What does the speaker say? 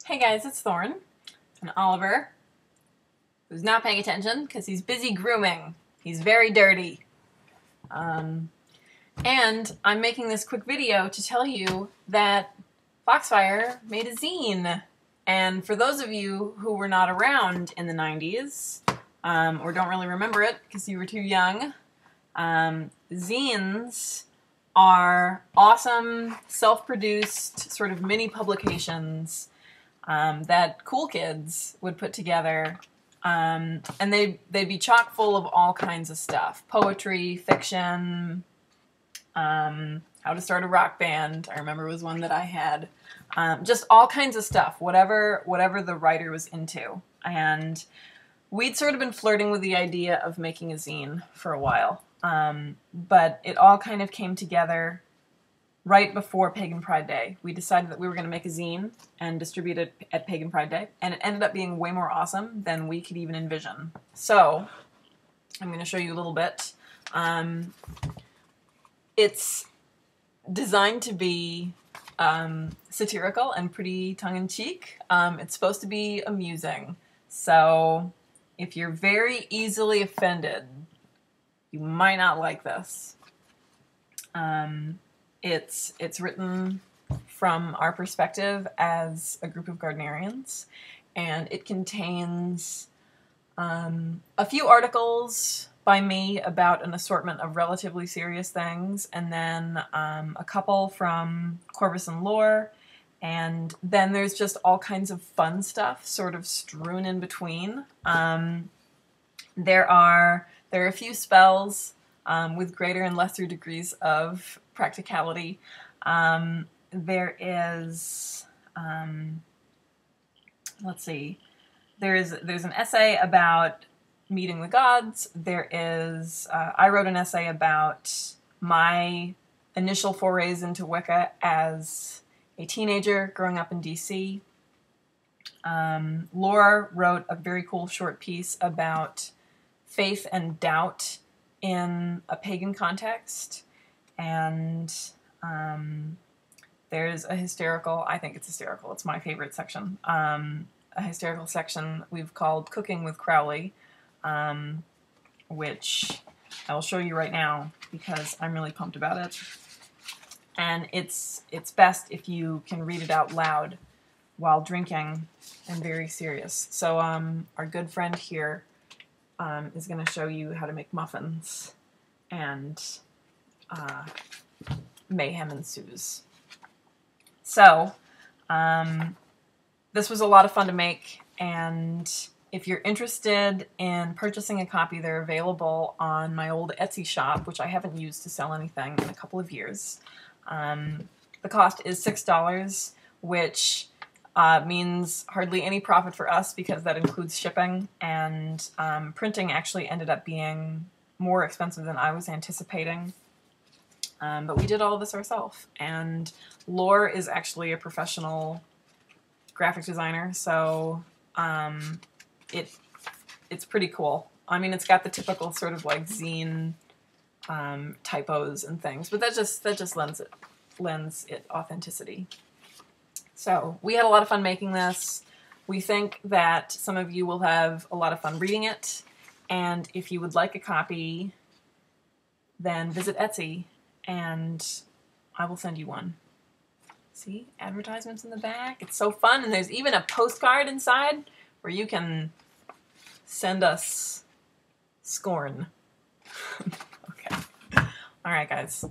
Hey guys, it's Thorn and Oliver, who's not paying attention because he's busy grooming. He's very dirty. And I'm making this quick video to tell you that Foxfire made a zine. And for those of you who were not around in the 90s, or don't really remember it because you were too young, zines are awesome, self-produced sort of mini publications that cool kids would put together, and they'd be chock full of all kinds of stuff. Poetry, fiction, how to start a rock band, I remember was one that I had. Just all kinds of stuff, whatever the writer was into. And we'd sort of been flirting with the idea of making a zine for a while, but it all kind of came together right before Pagan Pride Day. We decided that we were going to make a zine and distribute it at Pagan Pride Day, and it ended up being way more awesome than we could even envision. So, I'm going to show you a little bit. It's designed to be satirical and pretty tongue-in-cheek. It's supposed to be amusing. So, if you're very easily offended, you might not like this. It's written from our perspective as a group of Gardnerians, and it contains a few articles by me about an assortment of relatively serious things, and then a couple from Corvus and Lore, and then there's just all kinds of fun stuff sort of strewn in between. There are a few spells with greater and lesser degrees of practicality. There is, let's see, there's an essay about meeting the gods. There is, I wrote an essay about my initial forays into Wicca as a teenager growing up in DC. Laura wrote a very cool short piece about faith and doubt in a pagan context, and there's a hysterical, I think it's hysterical, it's my favorite section, a hysterical section we've called Cooking with Crowley, which I will show you right now because I'm really pumped about it. And it's best if you can read it out loud while drinking and very serious. So our good friend here is going to show you how to make muffins, and mayhem ensues. So, this was a lot of fun to make, and if you're interested in purchasing a copy, they're available on my old Etsy shop, which I haven't used to sell anything in a couple of years. The cost is $6, which means hardly any profit for us because that includes shipping, and printing actually ended up being more expensive than I was anticipating. But we did all of this ourselves, and Lore is actually a professional graphic designer, so it's pretty cool. I mean, it's got the typical sort of like zine typos and things, but that just lends it authenticity. So we had a lot of fun making this. We think that some of you will have a lot of fun reading it, and if you would like a copy, then visit Etsy and I will send you one. See, advertisements in the back. It's so fun, and there's even a postcard inside where you can send us scorn. Okay. All right, guys.